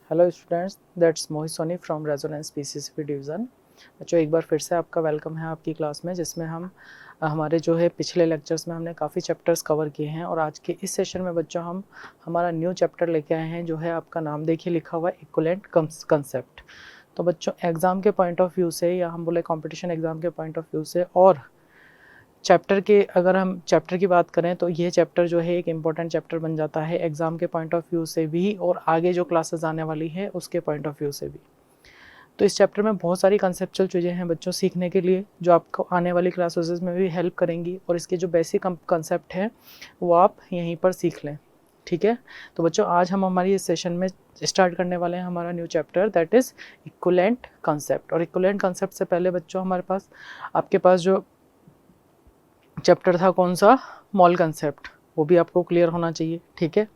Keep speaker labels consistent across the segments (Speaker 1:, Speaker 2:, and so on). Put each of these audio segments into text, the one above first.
Speaker 1: Hello students, that's Mohit Soni from Resonance PCCB division. बच्चों, एक बार फिर से आपका वेलकम है आपकी क्लास में, जिसमें हम हमारे जो है पिछले लेक्चर्स में हमने काफ़ी चैप्टर्स कवर किए हैं और आज के इस सेशन में बच्चों हम हमारा न्यू चैप्टर लेके आए हैं, जो है आपका नाम देखिए लिखा हुआ है इक्विवेलेंट कंसेप्ट। तो बच्चों, एग्ज़ाम के पॉइंट ऑफ व्यू से या हम बोले कॉम्पिटिशन एग्ज़ाम के पॉइंट ऑफ व्यू से और चैप्टर के अगर हम चैप्टर की बात करें तो ये चैप्टर जो है एक इम्पॉर्टेंट चैप्टर बन जाता है एग्ज़ाम के पॉइंट ऑफ व्यू से भी और आगे जो क्लासेस आने वाली है उसके पॉइंट ऑफ व्यू से भी। तो इस चैप्टर में बहुत सारी कंसेप्चुअल चीज़ें हैं बच्चों सीखने के लिए, जो आपको आने वाली क्लासेस में भी हेल्प करेंगी और इसके जो बेसिक कंसेप्ट हैं वो आप यहीं पर सीख लें। ठीक है, तो बच्चों आज हम हमारी इस सेशन में स्टार्ट करने वाले हैं हमारा new chapter, that is equivalent concept. और इक्विवेलेंट कंसेप्ट से पहले बच्चों हमारे पास आपके पास जो चैप्टर था कौन सा, मॉल कंसेप्ट, वो भी आपको क्लियर होना चाहिए। ठीक है,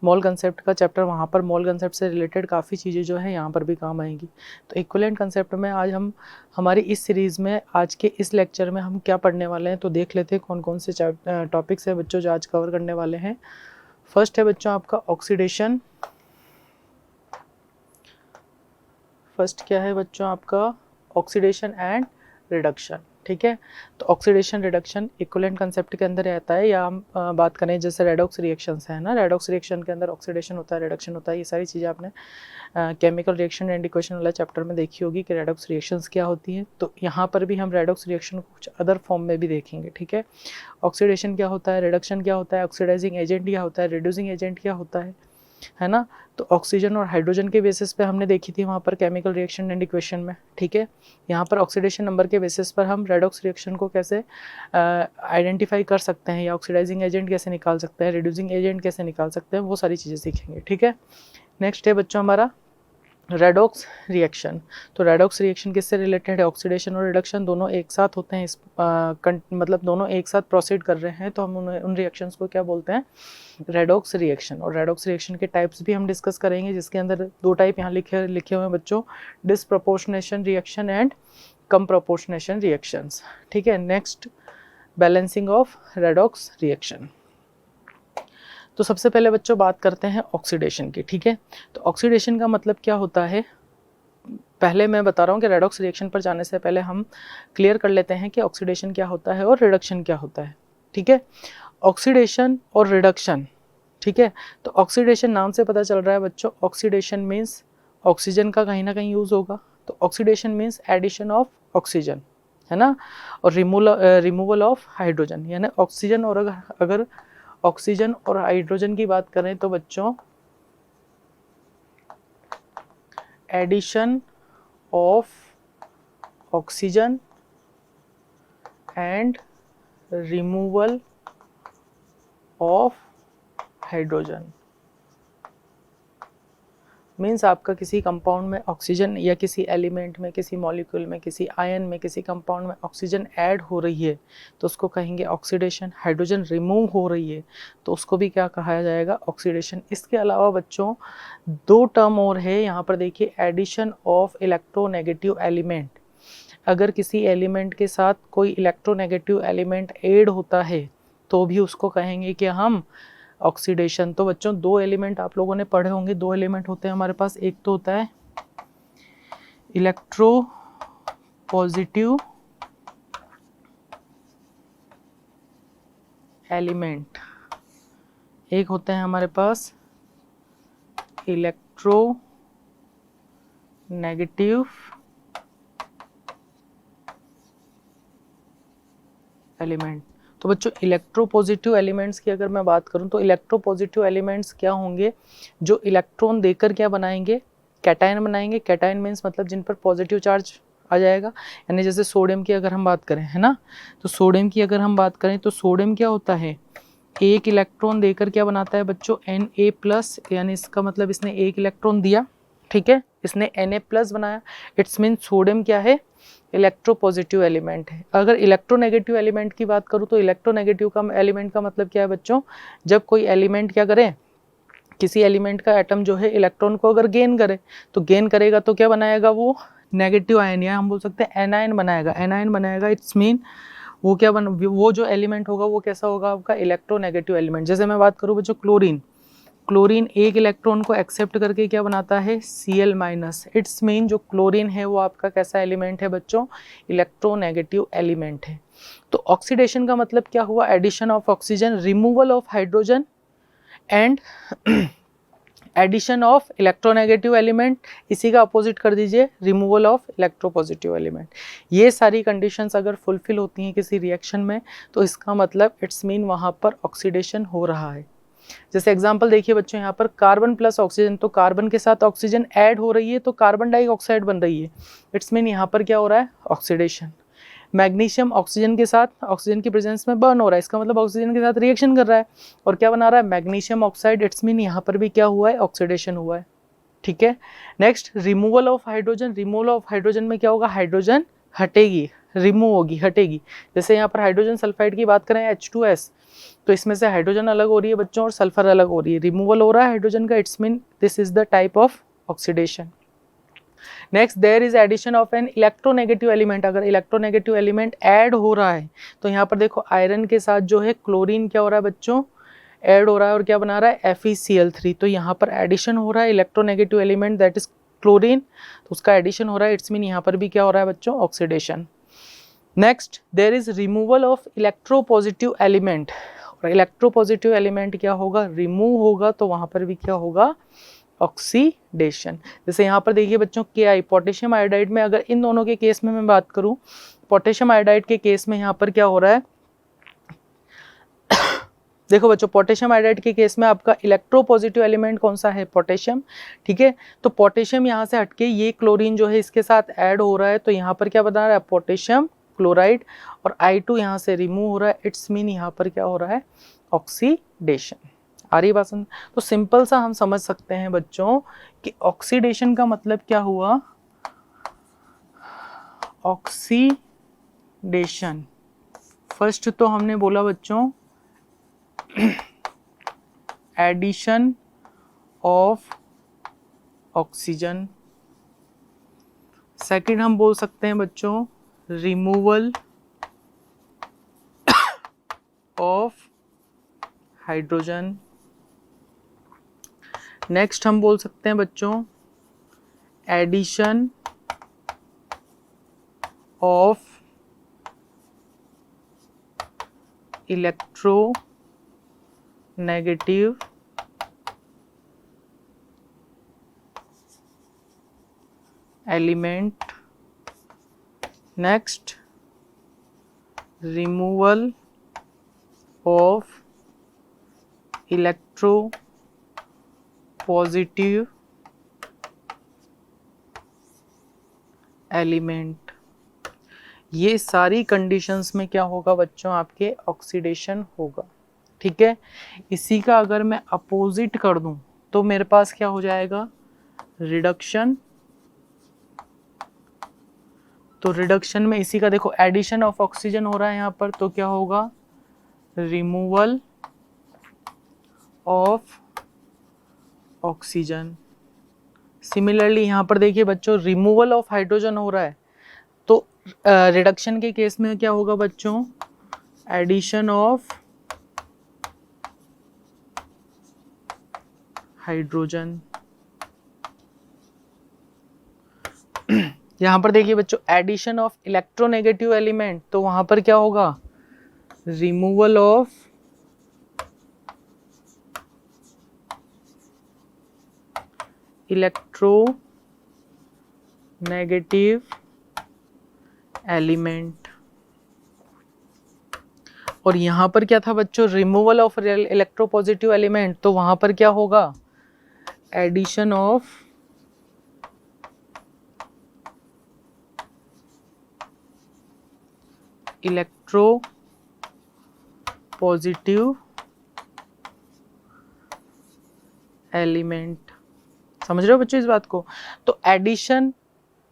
Speaker 1: मॉल कंसेप्ट का चैप्टर, वहाँ पर मॉल कंसेप्ट से रिलेटेड काफ़ी चीज़ें जो है यहाँ पर भी काम आएंगी। तो इक्विवेलेंट कंसेप्ट में आज हम हमारी इस सीरीज़ में आज के इस लेक्चर में हम क्या पढ़ने वाले हैं, तो देख लेते हैं कौन कौन से टॉपिक्स है बच्चों जो आज कवर करने वाले हैं। फर्स्ट है बच्चों आपका ऑक्सीडेशन। फर्स्ट क्या है बच्चों आपका, ऑक्सीडेशन एंड रिडक्शन। ठीक है, तो ऑक्सीडेशन रिडक्शन इक्विवेलेंट कंसेप्ट के अंदर आता है। या हम बात करें जैसे रेडॉक्स रिएक्शंस है ना, रेडॉक्स रिएक्शन के अंदर ऑक्सीडेशन होता है, रिडक्शन होता है। ये सारी चीज़ें आपने केमिकल रिएक्शन एंड इक्वेशन वाला चैप्टर में देखी होगी कि रेडॉक्स रिएक्शंस क्या होती हैं। तो यहाँ पर भी हम रेडॉक्स रिएक्शन को कुछ अदर फॉर्म में भी देखेंगे। ठीक है, ऑक्सीडेशन क्या होता है, रिडक्शन क्या होता है, ऑक्सीडाइजिंग एजेंट क्या होता है, रिड्यूसिंग एजेंट क्या होता है ना। तो ऑक्सीजन और हाइड्रोजन के बेसिस पे हमने देखी थी वहाँ पर केमिकल रिएक्शन एंड इक्वेशन में। ठीक है, यहाँ पर ऑक्सीडेशन नंबर के बेसिस पर हम रेडॉक्स रिएक्शन को कैसे आइडेंटिफाई कर सकते हैं, या ऑक्सीडाइजिंग एजेंट कैसे निकाल सकते हैं, रिड्यूसिंग एजेंट कैसे निकाल सकते हैं, वो सारी चीज़ें सीखेंगे। ठीक है, नेक्स्ट है बच्चों हमारा रेडॉक्स रिएक्शन। तो रेडॉक्स रिएक्शन किससे रिलेटेड है, ऑक्सीडेशन और रिडक्शन दोनों एक साथ होते हैं। मतलब दोनों एक साथ प्रोसीड कर रहे हैं, तो हम उन रिएक्शंस को क्या बोलते हैं, रेडॉक्स रिएक्शन। और रेडॉक्स रिएक्शन के टाइप्स भी हम डिस्कस करेंगे, जिसके अंदर दो टाइप यहाँ लिखे हुए हैं बच्चों, disproportionation reaction and come proportionation reactions. ठीक है, next balancing of redox reaction. तो सबसे पहले बच्चों बात करते हैं ऑक्सीडेशन की। ठीक है, तो ऑक्सीडेशन का मतलब क्या होता है, पहले मैं बता रहा हूँ कि रेडॉक्स रिएक्शन पर जाने से पहले हम क्लियर कर लेते हैं कि ऑक्सीडेशन क्या होता है और रिडक्शन क्या होता है। ठीक है, ऑक्सीडेशन और रिडक्शन। ठीक है, तो ऑक्सीडेशन नाम से पता चल रहा है बच्चों, ऑक्सीडेशन मीन्स ऑक्सीजन का कहीं ना कहीं यूज होगा, तो oxidation means addition of oxygen, है ना। और रिमूवल ऑफ हाइड्रोजन, यानी ऑक्सीजन और अगर ऑक्सीजन और हाइड्रोजन की बात करें तो बच्चों addition of oxygen and removal of hydrogen means आपका किसी कंपाउंड में ऑक्सीजन या किसी एलिमेंट में, किसी मॉलिक्यूल में, किसी आयन में, किसी कंपाउंड में ऑक्सीजन ऐड हो रही है तो उसको कहेंगे ऑक्सीडेशन। हाइड्रोजन रिमूव हो रही है तो उसको भी क्या कहा जाएगा, ऑक्सीडेशन। इसके अलावा बच्चों दो टर्म और है यहाँ पर, देखिए, एडिशन ऑफ इलेक्ट्रोनेगेटिव एलिमेंट। अगर किसी एलिमेंट के साथ कोई इलेक्ट्रोनेगेटिव एलिमेंट ऐड होता है तो भी उसको कहेंगे कि हम ऑक्सीडेशन। तो बच्चों दो एलिमेंट आप लोगों ने पढ़े होंगे, दो एलिमेंट होते हैं हमारे पास, एक तो होता है इलेक्ट्रो पॉजिटिव एलिमेंट, एक होते हैं हमारे पास इलेक्ट्रो नेगेटिव एलिमेंट। तो बच्चों इलेक्ट्रोपॉजिटिव एलिमेंट्स की अगर मैं बात करूं तो इलेक्ट्रोपॉजिटिव एलिमेंट्स क्या होंगे, जो इलेक्ट्रॉन देकर क्या बनाएंगे, कैटायन बनाएंगे। कैटायन मीन्स मतलब जिन पर पॉजिटिव चार्ज आ जाएगा, यानी जैसे सोडियम की अगर हम बात करें, है ना, तो सोडियम की अगर हम बात करें तो सोडियम क्या होता है, एक इलेक्ट्रॉन देकर क्या बनाता है बच्चों, Na+, यानी इसका मतलब इसने एक इलेक्ट्रॉन दिया। ठीक है, इसने Na+ बनाया, इट्स मीन सोडियम क्या है, इलेक्ट्रोपॉजिटिव एलिमेंट है। अगर इलेक्ट्रोनेगेटिव एलिमेंट की बात करूँ तो इलेक्ट्रोनेगेटिव का एलिमेंट का मतलब क्या है बच्चों, जब कोई एलिमेंट क्या करे, किसी एलिमेंट का एटम जो है इलेक्ट्रॉन को अगर गेन करे तो गेन करेगा तो क्या बनाएगा, वो नेगेटिव आयन, या हम बोल सकते हैं एनायन बनाएगा, एनायन बनाएगा। इट्स मीन वो क्या वो जो एलिमेंट होगा वो कैसा होगा आपका, इलेक्ट्रोनेगेटिव एलिमेंट। जैसे मैं बात करूँ बच्चों क्लोरीन, क्लोरीन एक इलेक्ट्रॉन को एक्सेप्ट करके क्या बनाता है, Cl माइनस। इट्स मीन जो क्लोरीन है वो आपका कैसा एलिमेंट है बच्चों, इलेक्ट्रोनेगेटिव एलिमेंट है। तो ऑक्सीडेशन का मतलब क्या हुआ, addition of oxygen, removal of hydrogen and addition of electronegative element, इसी का अपोजिट कर दीजिए रिमूवल ऑफ इलेक्ट्रोपॉजिटिव एलिमेंट। ये सारी कंडीशंस अगर फुलफिल होती हैं किसी रिएक्शन में तो इसका मतलब इट्स मीन वहाँ पर ऑक्सीडेशन हो रहा है। जैसे एग्जांपल देखिए बच्चों, यहाँ पर कार्बन प्लस ऑक्सीजन, तो कार्बन के साथ ऑक्सीजन ऐड हो रही है तो कार्बन डाइऑक्साइड बन रही है, इट्स मीन यहाँ पर क्या हो रहा है, ऑक्सीडेशन। मैग्नीशियम ऑक्सीजन के साथ, ऑक्सीजन की प्रेजेंस में बर्न हो रहा है, इसका मतलब ऑक्सीजन के साथ रिएक्शन कर रहा है और क्या बना रहा है, मैग्नीशियम ऑक्साइड, इट्स मीन यहाँ पर भी क्या हुआ है, ऑक्सीडेशन हुआ है। ठीक है। Next removal of hydrogen, removal of hydrogen में क्या होगा, हाइड्रोजन हटेगी, रिमूव होगी, हटेगी। जैसे यहाँ पर हाइड्रोजन सल्फाइड की बात करें H2S, तो इसमें से हाइड्रोजन अलग हो रही है बच्चों और सल्फर अलग हो रही है, रिमूवल हो रहा है हाइड्रोजन का, it's mean this is the type of oxidation. Next there is addition of an electronegative element, अगर इलेक्ट्रोनेगेटिव एलिमेंट ऐड हो रहा है तो यहाँ पर देखो आयरन के साथ जो है क्लोरीन क्या हो रहा है बच्चों, ऐड हो रहा है और क्या बना रहा है, FeCl3, तो यहाँ पर एडिशन हो रहा है electronegative element that is chlorine, तो उसका एडिशन हो रहा है, इट्स मीन यहाँ पर भी क्या हो रहा है बच्चों, oxidation. Next there is removal of electropositive element, और इलेक्ट्रोपॉजिटिव एलिमेंट क्या होगा, रिमूव होगा, तो वहाँ पर भी क्या होगा, ऑक्सीडेशन। जैसे यहाँ पर देखिए बच्चों Ki, पोटेशियम आयोडाइड में अगर इन दोनों के केस में मैं बात करूं, पोटेशियम आयोडाइड के केस में यहाँ पर क्या हो रहा है, देखो बच्चों पोटेशियम आयोडाइड के केस में आपका इलेक्ट्रोपॉजिटिव एलिमेंट कौन सा है, पोटेशियम। ठीक है, तो पोटेशियम यहाँ से हटके ये क्लोरीन जो है इसके साथ ऐड हो रहा है, तो यहाँ पर क्या बना रहा है, पोटेशियम क्लोराइड, और I2 यहाँ से रिमूव हो रहा है, इट्स मीन यहाँ पर क्या हो रहा है, ऑक्सीडेशन। आ रही बात समझ? तो सिंपल सा हम समझ सकते हैं बच्चों कि ऑक्सीडेशन का मतलब क्या हुआ, ऑक्सीडेशन फर्स्ट तो हमने बोला बच्चों एडिशन ऑफ ऑक्सीजन, सेकंड हम बोल सकते हैं बच्चों रिमूवल ऑफ हाइड्रोजन, नेक्स्ट हम बोल सकते हैं बच्चों addition of electronegative element, next removal of electropositive element. ये सारी कंडीशंस में क्या होगा बच्चों, आपके ऑक्सीडेशन होगा। ठीक है, इसी का अगर मैं अपोजिट कर दूं तो मेरे पास क्या हो जाएगा, रिडक्शन। तो रिडक्शन में इसी का देखो एडिशन ऑफ ऑक्सीजन हो रहा है यहाँ पर, तो क्या होगा, रिमूवल ऑफ ऑक्सीजन। सिमिलरली यहाँ पर देखिए बच्चों रिमूवल ऑफ हाइड्रोजन हो रहा है, तो रिडक्शन के केस में क्या होगा बच्चों, एडिशन ऑफ हाइड्रोजन। यहाँ पर देखिए बच्चों एडिशन ऑफ इलेक्ट्रोनेगेटिव एलिमेंट, तो वहां पर क्या होगा, रिमूवल ऑफ इलेक्ट्रोनेगेटिव एलिमेंट। और यहाँ पर क्या था बच्चों, रिमूवल ऑफ इलेक्ट्रोपॉजिटिव एलिमेंट, तो वहां पर क्या होगा, एडिशन ऑफ इलेक्ट्रोपॉजिटिव एलिमेंट। समझ रहे हो बच्चों इस बात को? तो एडिशन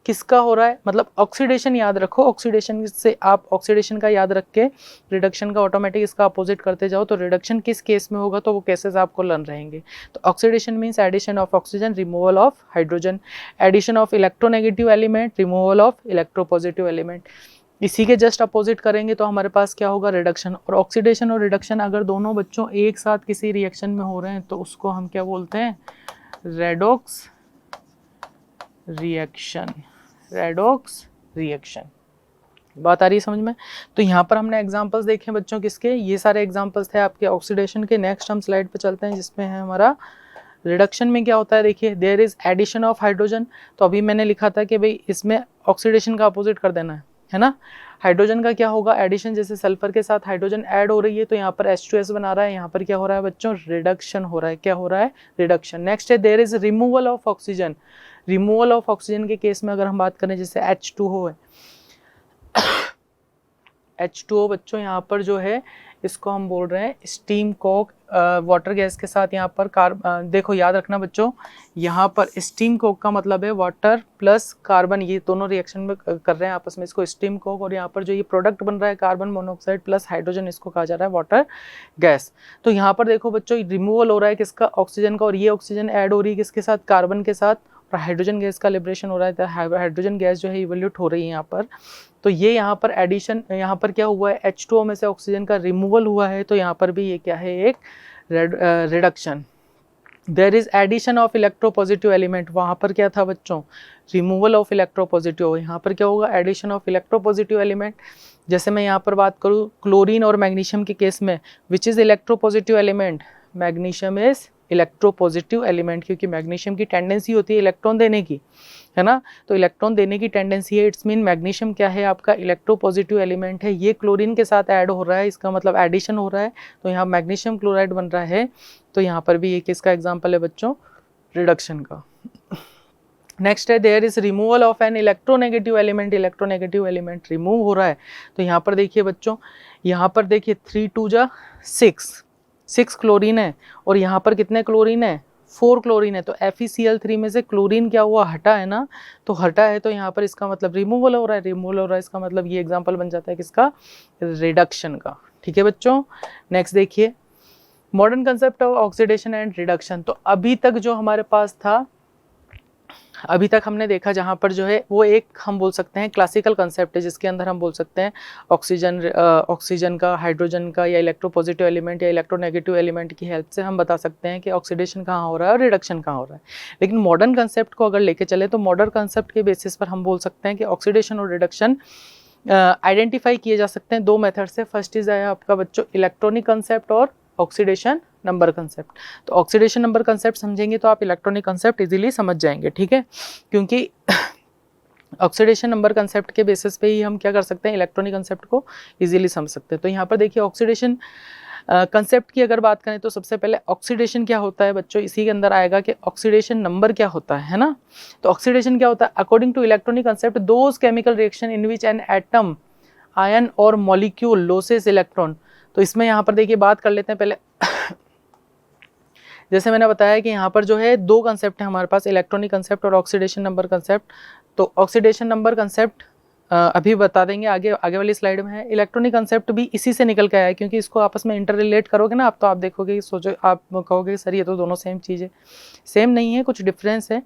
Speaker 1: किसका हो रहा है, मतलब ऑक्सीडेशन याद रखो, ऑक्सीडेशन से आप ऑक्सीडेशन का याद रख के रिडक्शन का ऑटोमेटिक इसका अपोजिट करते जाओ, तो रिडक्शन किस केस में होगा तो वो केसेस आपको लर्न रहेंगे। तो oxidation means addition of oxygen, removal of hydrogen, addition of electronegative element, removal of electropositive element. इसी के जस्ट अपोजिट करेंगे तो हमारे पास क्या होगा, रिडक्शन। और ऑक्सीडेशन और रिडक्शन अगर दोनों बच्चों एक साथ किसी रिएक्शन में हो रहे हैं तो उसको हम क्या बोलते हैं, रेडॉक्स रिएक्शन। रेडॉक्स रिएक्शन, बात आ रही है समझ में। तो यहाँ पर हमने एग्जांपल्स देखे बच्चों किसके, ये सारे एग्जांपल्स थे आपके ऑक्सीडेशन के। नेक्स्ट हम स्लाइड पे चलते हैं जिसमें है हमारा रिडक्शन में क्या होता है। देखिए, there is addition of hydrogen. तो अभी मैंने लिखा था कि भाई इसमें ऑक्सीडेशन का अपोजिट कर देना है ना। हाइड्रोजन का क्या होगा, एडिशन, जैसे सल्फर के साथ हाइड्रोजन ऐड हो रही है तो यहाँ पर H2S बना रहा है, यहाँ पर क्या हो रहा है बच्चों, रिडक्शन हो रहा है। क्या हो रहा है, रिडक्शन। नेक्स्ट है there is removal of oxygen. Removal of oxygen के केस में अगर हम बात करें, जैसे H2O है, H2O बच्चों यहाँ पर जो है इसको हम बोल रहे हैं स्टीम कोक। वाटर गैस के साथ यहाँ पर देखो याद रखना बच्चों, यहाँ पर स्टीम कोक का मतलब है वाटर प्लस कार्बन, ये दोनों रिएक्शन में कर रहे हैं आपस में, इसको स्टीम कोक। और यहाँ पर जो ये प्रोडक्ट बन रहा है कार्बन मोनोऑक्साइड प्लस हाइड्रोजन, इसको कहा जा रहा है वाटर गैस। तो यहाँ पर देखो बच्चों, रिमूवल हो रहा है किसका, ऑक्सीजन का, और ये ऑक्सीजन ऐड हो रही है किसके साथ, कार्बन के साथ, और हाइड्रोजन गैस का लिबरेशन हो रहा है। हाइड्रोजन गैस जो है इवोल्यूट हो रही है यहाँ पर। तो ये यहाँ पर एडिशन, यहाँ पर क्या हुआ है, H2O में से ऑक्सीजन का रिमूवल हुआ है, तो यहाँ पर भी ये क्या है, एक reduction. There is addition of electropositive element, वहाँ पर क्या था बच्चों, रिमूवल ऑफ इलेक्ट्रोपॉजिटिव, यहाँ पर क्या होगा, एडिशन ऑफ इलेक्ट्रोपॉजिटिव एलिमेंट। जैसे मैं यहाँ पर बात करूँ क्लोरीन और मैग्नीशियम के केस में, which is electropositive element, magnesium is electropositive element, क्योंकि मैग्नीशियम की टेंडेंसी होती है इलेक्ट्रॉन देने की, है ना। तो इलेक्ट्रॉन देने की टेंडेंसी है, इट्स मीन मैग्नीशियम क्या है आपका, इलेक्ट्रोपॉजिटिव एलिमेंट है। ये क्लोरीन के साथ ऐड हो रहा है, इसका मतलब एडिशन हो रहा है, तो यहाँ मैग्नीशियम क्लोराइड बन रहा है। तो यहाँ पर भी ये किसका एग्जाम्पल है बच्चों, रिडक्शन का। नेक्स्ट है there is removal of an electronegative element. Electronegative element remove हो रहा है, तो यहाँ पर देखिए बच्चों, यहाँ पर देखिए 3 2 जा 6 क्लोरीन है, और यहाँ पर कितने क्लोरीन है, 4 क्लोरीन है। तो FeCl3 में से क्लोरीन क्या हुआ, हटा है ना, तो हटा है, तो यहाँ पर इसका मतलब रिमूवल हो रहा है। रिमूवल हो रहा है इसका मतलब ये एग्जांपल बन जाता है किसका, रिडक्शन का। ठीक है बच्चों। नेक्स्ट देखिए, modern concept of oxidation and reduction. तो अभी तक जो हमारे पास था, अभी तक हमने देखा जहाँ पर जो है वो एक हम बोल सकते हैं क्लासिकल कंसेप्ट है, जिसके अंदर हम बोल सकते हैं ऑक्सीजन का, हाइड्रोजन का, या इलेक्ट्रोपॉजिटिव एलिमेंट या इलेक्ट्रोनेगेटिव एलिमेंट की हेल्प से हम बता सकते हैं कि ऑक्सीडेशन कहाँ हो रहा है और रिडक्शन कहाँ हो रहा है। लेकिन मॉडर्न कंसेप्ट को अगर लेके चले तो मॉडर्न कंसेप्ट के बेसिस पर हम बोल सकते हैं कि ऑक्सीडेशन और रिडक्शन आइडेंटिफाई किए जा सकते हैं 2 मेथड से। फर्स्ट इज आया आपका बच्चों इलेक्ट्रॉनिक कंसेप्ट और ऑक्सीडेशन नंबर कंसेप्ट। तो ऑक्सीडेशन नंबर कंसेप्ट समझेंगे तो आप इलेक्ट्रॉनिक कंसेप्ट इजीली समझ जाएंगे, ठीक है, क्योंकि ऑक्सीडेशन नंबर कंसेप्ट के बेसिस पे ही हम क्या कर सकते हैं, इलेक्ट्रॉनिक कंसेप्ट को इजीली समझ सकते हैं। तो यहाँ पर देखिए ऑक्सीडेशन कंसेप्ट की अगर बात करें तो सबसे पहले ऑक्सीडेशन क्या होता है बच्चों, इसी के अंदर आएगा कि ऑक्सीडेशन नंबर क्या होता है ना। तो ऑक्सीडेशन क्या होता है, according to electronic concept those chemical reaction in which an atom, ion और मॉलिक्यूल लॉसेस इलेक्ट्रॉन। तो इसमें यहाँ पर देखिए बात कर लेते हैं पहले जैसे मैंने बताया कि यहाँ पर जो है 2 कंसेप्ट है हमारे पास, इलेक्ट्रॉनिक कंसेप्ट और ऑक्सीडेशन नंबर कंसेप्ट। तो ऑक्सीडेशन नंबर कंसेप्ट अभी बता देंगे, आगे वाली स्लाइड में है। इलेक्ट्रॉनिक कंसेप्ट भी इसी से निकल के आया है, क्योंकि इसको आपस में इंटर रिलेट करोगे ना आप, तो आप देखोगे, सोचो, आप कहोगे सर ये तो दोनों सेम चीज़ है। सेम नहीं है, कुछ डिफरेंस है।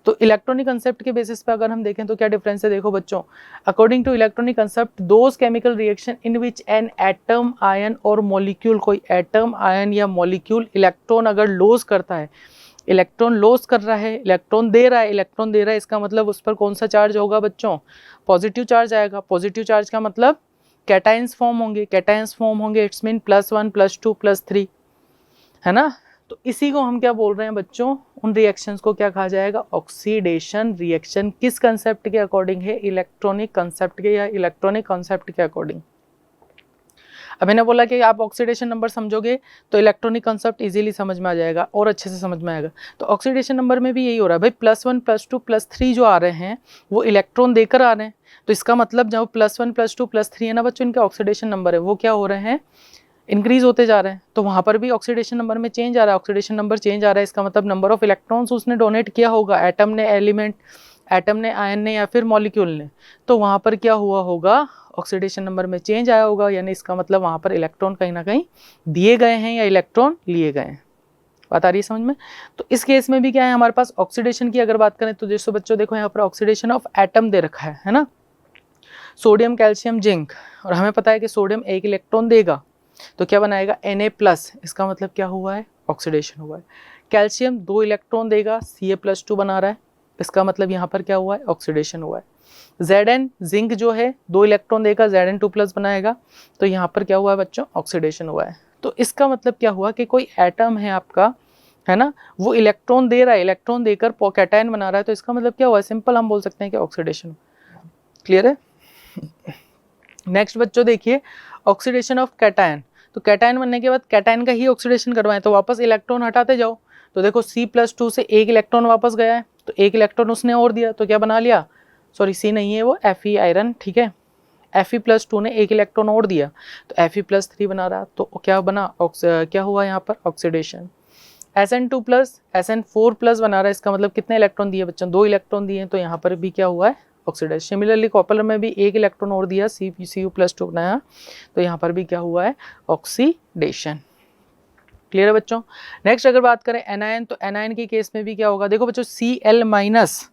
Speaker 1: तो इलेक्ट्रॉनिक कंसेप्ट के बेसिस पे अगर हम देखें तो क्या डिफरेंस है, देखो बच्चों, according to electronic concept those chemical reaction in which an atom, ion और मॉलिक्यूल, कोई एटम, आयन या मॉलिक्यूल इलेक्ट्रॉन अगर लॉस करता है, इलेक्ट्रॉन लॉस कर रहा है, इलेक्ट्रॉन दे रहा है, इलेक्ट्रॉन दे रहा है, इसका मतलब उस पर कौन सा चार्ज होगा बच्चों, पॉजिटिव चार्ज आएगा। पॉजिटिव चार्ज का मतलब कैटायंस फॉर्म होंगे, कैटायंस फॉर्म होंगे, इट्स मीन +1 +2 +3, है ना। तो इसी को हम क्या बोल रहे हैं बच्चों, उन रिएक्शंस को क्या कहा जाएगा, ऑक्सीडेशन रिएक्शन। किस कंसेप्ट के अकॉर्डिंग है, इलेक्ट्रॉनिक कंसेप्ट के या इलेक्ट्रॉनिक कंसेप्ट के अकॉर्डिंग। अब मैंने बोला कि आप ऑक्सीडेशन नंबर समझोगे तो इलेक्ट्रॉनिक कंसेप्ट इजीली समझ में आ जाएगा और अच्छे से समझ में आएगा। तो ऑक्सीडेशन नंबर में भी यही हो रहा है भाई, +1 +2 +3 जो आ रहे हैं वो इलेक्ट्रॉन देकर आ रहे हैं। तो इसका मतलब जब +1 +2 +3 है ना बच्चों, इनके ऑक्सीडेशन नंबर है वो क्या हो रहे हैं, इंक्रीज होते जा रहे हैं। तो वहाँ पर भी ऑक्सीडेशन नंबर में चेंज आ रहा है, ऑक्सीडेशन नंबर चेंज आ रहा है, इसका मतलब नंबर ऑफ इलेक्ट्रॉन्स उसने डोनेट किया होगा, एटम ने, एलिमेंट, एटम ने, आयन ने या फिर मॉलिक्यूल ने, तो वहाँ पर क्या हुआ होगा, ऑक्सीडेशन नंबर में चेंज आया होगा, यानी इसका मतलब वहाँ पर इलेक्ट्रॉन कहीं ना कहीं दिए गए हैं या इलेक्ट्रॉन लिए गए हैं। बात आ रही है समझ में। तो इस केस में भी क्या है हमारे पास, ऑक्सीडेशन की अगर बात करें तो जैसे बच्चों देखो यहाँ पर ऑक्सीडेशन ऑफ एटम दे रखा है ना। सोडियम कैल्शियम जिंक, और हमें पता है कि सोडियम एक इलेक्ट्रॉन देगा तो क्या बनाएगा Na+, इसका मतलब क्या हुआ है, ऑक्सीडेशन हुआ है। कैल्शियम 2 इलेक्ट्रॉन देगा, Ca+2 बना रहा है, इसका मतलब यहाँ पर क्या हुआ है, ऑक्सीडेशन हुआ है। Zn जिंक जो है 2 इलेक्ट्रॉन देगा, Zn2+ बनाएगा, तो यहाँ पर क्या हुआ है बच्चों, ऑक्सीडेशन हुआ है। तो इसका मतलब क्या हुआ कि कोई एटम है आपका, है ना, वो इलेक्ट्रॉन दे रहा है, इलेक्ट्रॉन देकर कैटायन बना रहा है, तो इसका मतलब क्या हुआ, सिंपल हम बोल सकते हैं कि ऑक्सीडेशन। क्लियर है। नेक्स्ट बच्चों देखिए, ऑक्सीडेशन ऑफ कैटायन। तो कैटायन बनने के बाद कैटायन का ही ऑक्सीडेशन करवाएं, तो वापस इलेक्ट्रॉन हटाते जाओ, तो देखो C+2 से एक इलेक्ट्रॉन वापस गया है, तो एक इलेक्ट्रॉन उसने और दिया, तो क्या बना लिया, सॉरी C नहीं है वो, Fe आयरन, ठीक है, Fe+2 ने एक इलेक्ट्रॉन और दिया, तो Fe+3 बना रहा, तो क्या बना, क्या हुआ यहाँ पर, ऑक्सीडेशन। Sn2+, Sn4+ बना रहा है, इसका मतलब कितने इलेक्ट्रॉन दिए बच्चों, 2 इलेक्ट्रॉन दिए, तो यहाँ पर भी क्या हुआ है, ऑक्सीडाइज। सिमिलरली कॉपर में भी एक इलेक्ट्रॉन और दिया, Cu+2 बनाया, तो यहाँ पर भी क्या हुआ है, ऑक्सीडेशन। क्लियर है बच्चों। नेक्स्ट अगर बात करें एनायन, तो एनायन के केस में भी क्या होगा, देखो बच्चों Cl-2Cl-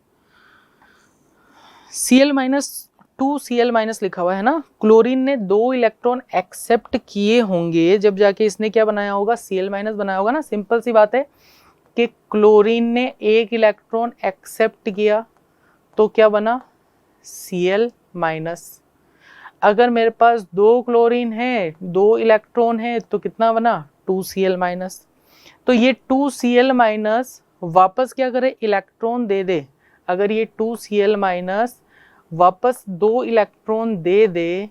Speaker 1: लिखा हुआ है ना, क्लोरीन ने 2 इलेक्ट्रॉन एक्सेप्ट किए होंगे जब जाके इसने क्या बनाया होगा, Cl- बनाया होगा ना। सिंपल सी बात है कि क्लोरीन ने एक इलेक्ट्रॉन एक्सेप्ट किया तो क्या बना, Cl-। अगर मेरे पास 2 क्लोरीन है, 2 इलेक्ट्रॉन है, तो कितना बना, 2Cl-। तो ये 2Cl- वापस क्या करे, इलेक्ट्रॉन दे दे। अगर ये 2Cl- वापस 2 इलेक्ट्रॉन दे दे,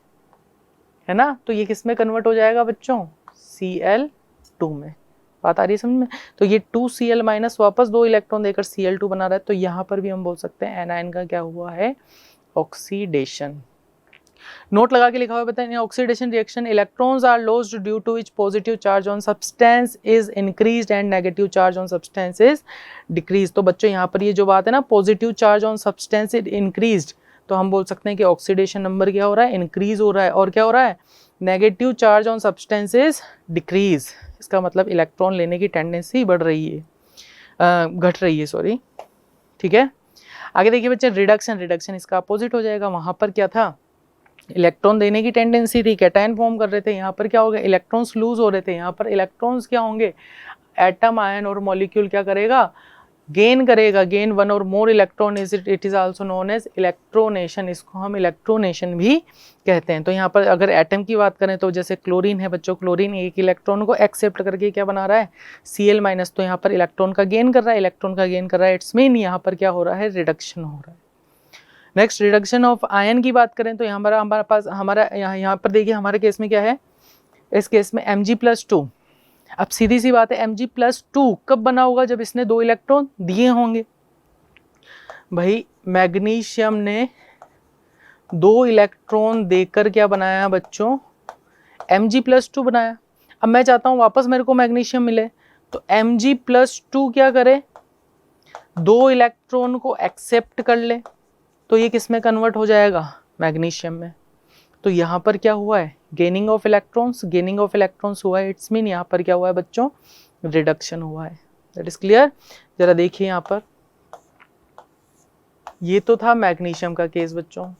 Speaker 1: है ना, तो ये किस में कन्वर्ट हो जाएगा बच्चों, Cl2 में। बात आ रही है समझ में। तो ये 2Cl- वापस 2 इलेक्ट्रॉन देकर Cl2 बना रहा है, तो यहाँ पर भी हम बोल सकते हैं एनायन का क्या हुआ है, ऑक्सीडेशन। नोट लगा के लिखा हुआ है, बताइए, oxidation reaction, electrons are lost due to which positive charge on substance is increased and negative charge on substance is decrease. तो बच्चों यहाँ पर ये जो बात है ना, positive charge on substance is increased, तो हम बोल सकते हैं कि ऑक्सीडेशन नंबर क्या हो रहा है, इंक्रीज हो रहा है, और क्या हो रहा है, negative charge on substance is decrease. इसका मतलब इलेक्ट्रॉन लेने की टेंडेंसी बढ़ रही है, घट रही है, सॉरी, ठीक है। आगे देखिए बच्चे, रिडक्शन, रिडक्शन इसका अपोजिट हो जाएगा। वहां पर क्या था, इलेक्ट्रॉन देने की टेंडेंसी थी, कैटायन फॉर्म कर रहे थे, यहाँ पर क्या हो गया, इलेक्ट्रॉन्स लूज हो रहे थे, यहाँ पर इलेक्ट्रॉन्स क्या होंगे, एटम, आयन और मॉलिक्यूल क्या करेगा, गेन करेगा, गेन 1 और more electron, it is also known as electronation, इसको हम इलेक्ट्रोनेशन भी कहते हैं। तो यहाँ पर अगर एटम की बात करें तो जैसे क्लोरीन है बच्चों, क्लोरीन एक इलेक्ट्रॉन को एक्सेप्ट करके क्या बना रहा है, Cl-, तो यहाँ पर इलेक्ट्रॉन का गेन कर रहा है, इलेक्ट्रॉन का गेन कर रहा है, इट्स मीन यहाँ पर क्या हो रहा है, रिडक्शन हो रहा है। नेक्स्ट रिडक्शन ऑफ आयन की बात करें तो हमारे पास यहाँ पर देखिए हमारे केस में क्या है, इस केस में Mg+2। अब सीधी सी बात है, Mg+2 कब बना होगा, जब इसने 2 इलेक्ट्रॉन दिए होंगे। भाई मैग्नीशियम ने 2 इलेक्ट्रॉन देकर क्या बनाया बच्चों, Mg+2 बनाया। अब मैं चाहता हूं वापस मेरे को मैग्नीशियम मिले, तो Mg+2 क्या करे, 2 इलेक्ट्रॉन को एक्सेप्ट कर ले, तो ये किस में कन्वर्ट हो जाएगा, मैग्नीशियम में। तो यहाँ पर क्या हुआ है, gaining of electrons, gaining of electrons हुआ है, इट्स मीन यहाँ पर क्या हुआ है बच्चों, रिडक्शन हुआ है। That is clear. जरा देखिए यहाँ पर, ये तो था मैग्नीशियम का केस बच्चों।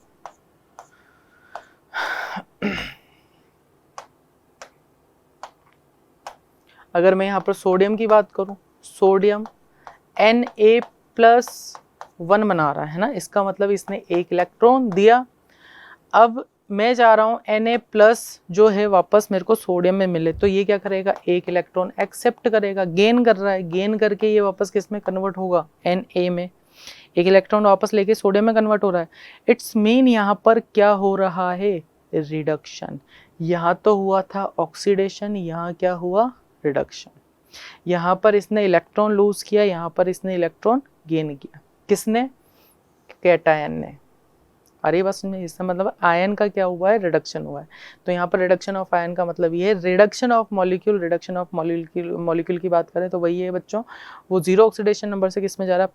Speaker 1: अगर मैं यहाँ पर सोडियम की बात करूं, सोडियम Na+1 बना रहा है ना, इसका मतलब इसने एक इलेक्ट्रॉन दिया। अब मैं चाह रहा हूँ Na+ जो है वापस मेरे को सोडियम में मिले, तो ये क्या करेगा, एक इलेक्ट्रॉन एक्सेप्ट करेगा, गेन कर रहा है, गेन करके ये वापस किस में कन्वर्ट होगा, Na में, एक इलेक्ट्रॉन वापस लेके सोडियम में कन्वर्ट हो रहा है। इट्स मीन यहाँ पर क्या हो रहा है, रिडक्शन। यहाँ तो हुआ था ऑक्सीडेशन, यहाँ क्या हुआ, रिडक्शन। यहाँ पर इसने इलेक्ट्रॉन लूज किया, यहाँ पर इसने इलेक्ट्रॉन गेन किया, किसने, कैटायन ने। अरे बस में इसका मतलब आयन का क्या हुआ है, रिडक्शन हुआ है। तो यहाँ पर रिडक्शन ऑफ आयन का मतलब ये है, reduction of molecule, reduction of molecule की बात करें तो वही है बच्चों, वो 0 ऑक्सीडेशन नंबर से किस में जा रहा है,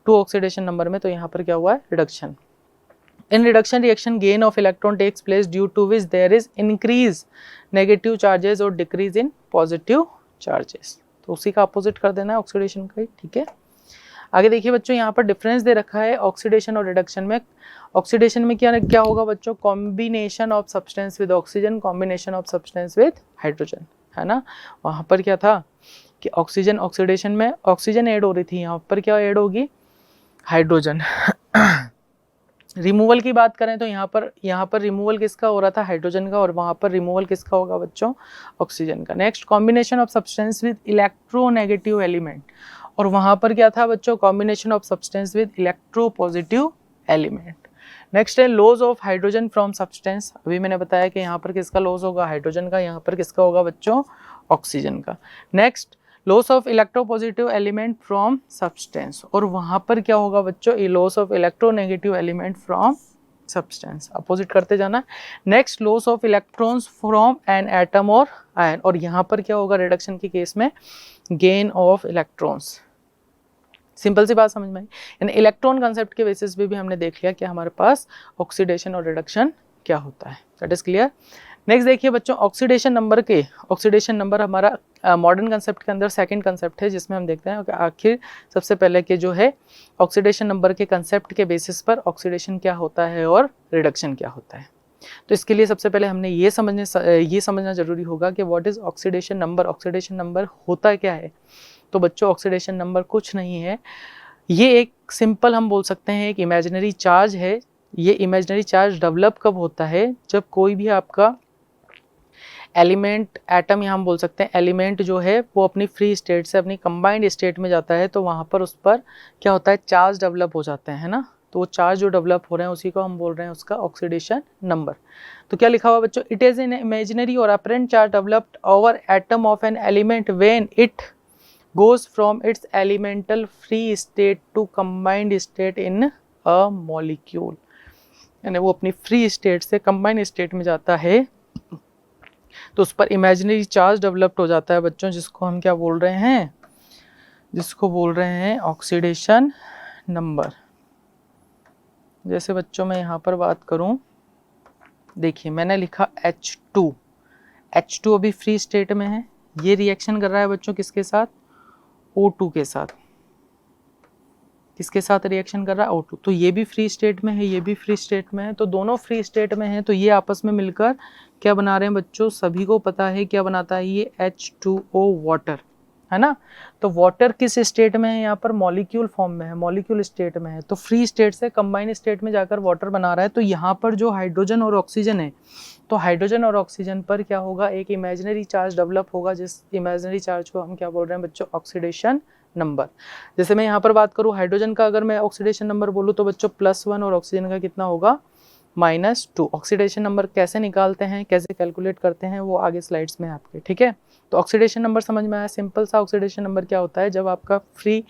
Speaker 1: +2 ऑक्सीडेशन नंबर में। तो यहाँ पर क्या हुआ है, reduction. In reduction reaction, gain of electron takes place due to which there is increase negative charges और decrease in positive charges। तो उसी का अपोजिट कर देना है ऑक्सीडेशन का ही, ठीक है। आगे देखिए बच्चों, यहाँ पर डिफरेंस दे रखा है ऑक्सीडेशन और रिडक्शन में। ऑक्सीडेशन में क्या क्या होगा बच्चों, combination of substance with oxygen, combination of substance with hydrogen, है ना। वहाँ पर क्या था कि ऑक्सीजन, ऑक्सीडेशन में ऑक्सीजन ऐड हो रही थी, यहाँ पर क्या ऐड होगी, हाइड्रोजन। रिमूवल की बात करें तो यहाँ पर रिमूवल किसका हो रहा था, हाइड्रोजन का, और वहाँ पर रिमूवल किसका होगा बच्चों, ऑक्सीजन का। Next, combination of substance with electronegative element, और वहाँ पर क्या था बच्चों, combination of substance with electropositive element. Next है loss of hydrogen from substance, अभी मैंने बताया कि यहाँ पर किसका लॉस होगा, हाइड्रोजन का, यहाँ पर किसका होगा बच्चों, ऑक्सीजन का। Next, loss of electropositive element from substance, और वहाँ पर क्या होगा बच्चों, loss of electronegative element from substance, opposite करते जाना। Next, loss of electrons from an atom और आयन, और यहाँ पर क्या होगा रिडक्शन के केस में, गेन ऑफ इलेक्ट्रॉन्स। सिंपल सी बात समझ में आई, यानी इलेक्ट्रॉन कंसेप्ट के बेसिस पे भी हमने देख लिया कि हमारे पास ऑक्सीडेशन और रिडक्शन क्या होता है, दैट इज क्लियर। नेक्स्ट देखिए बच्चों, ऑक्सीडेशन नंबर हमारा मॉडर्न कंसेप्ट के अंदर सेकंड कंसेप्ट है, जिसमें हम देखते हैं कि आखिर सबसे पहले के जो है ऑक्सीडेशन नंबर के कंसेप्ट के बेसिस पर ऑक्सीडेशन क्या होता है और रिडक्शन क्या होता है। तो इसके लिए सबसे पहले हमने ये समझना जरूरी होगा कि what is oxidation number, oxidation number होता क्या है। तो बच्चों, ऑक्सीडेशन नंबर कुछ नहीं है, ये एक सिंपल हम बोल सकते हैं एक इमेजिनरी चार्ज है। ये इमेजिनरी चार्ज डेवलप कब होता है, जब कोई भी आपका एलिमेंट, एटम या हम बोल सकते हैं एलिमेंट जो है वो अपनी फ्री स्टेट से अपनी कंबाइंड स्टेट में जाता है, तो वहाँ पर उस पर क्या होता है, चार्ज डेवलप हो जाते हैं, है ना। तो वो चार्ज जो डेवलप हो रहे हैं उसी को हम बोल रहे हैं उसका ऑक्सीडेशन नंबर। तो क्या लिखा हुआ बच्चों, इट इज एन इमेजिनरी और apparent charge developed over atom of an element when it goes from its elemental free state to combined state in a molecule, यानी वो अपनी फ्री स्टेट से कंबाइंड स्टेट में जाता है तो उस पर इमेजिनरी चार्ज डेवलप्ड हो जाता है बच्चों, जिसको हम क्या बोल रहे हैं, जिसको बोल रहे हैं ऑक्सीडेशन नंबर। जैसे बच्चों मैं यहाँ पर बात करूँ, देखिए मैंने लिखा H2, H2 अभी फ्री स्टेट में है, ये रिएक्शन कर रहा है बच्चों किसके साथ, O2 के साथ। किसके साथ रिएक्शन कर रहा है, O2। तो ये भी फ्री स्टेट में है, ये भी फ्री स्टेट में है, तो दोनों फ्री स्टेट में है, तो ये आपस में मिलकर क्या बना रहे हैं बच्चों, सभी को पता है क्या बनाता है ये H2O वाटर, है ना। तो वाटर किस स्टेट में है, यहाँ पर मॉलिक्यूल फॉर्म में है, मॉलिक्यूल स्टेट में है, तो फ्री स्टेट से कंबाइंड स्टेट में जाकर वाटर बना रहा है। तो यहाँ पर जो हाइड्रोजन और ऑक्सीजन है, तो हाइड्रोजन और ऑक्सीजन पर क्या होगा, एक इमेजिनरी चार्ज डेवलप होगा, जिस इमेजिनरी चार्ज को हम क्या बोल रहे हैं बच्चों, ऑक्सीडेशन नंबर। जैसे मैं यहाँ पर बात करूँ हाइड्रोजन का, अगर मैं ऑक्सीडेशन नंबर बोलूँ तो बच्चों +1 और ऑक्सीजन का कितना होगा, -2। ऑक्सीडेशन नंबर कैसे निकालते हैं, कैसे कैलकुलेट करते हैं, वो आगे स्लाइड्स में आपके, ठीक है। तो ऑक्सीडेशन नंबर समझ में आया, सिंपल सा। ऑक्सीडेशन नंबर क्या होता है, जब आपका फ्री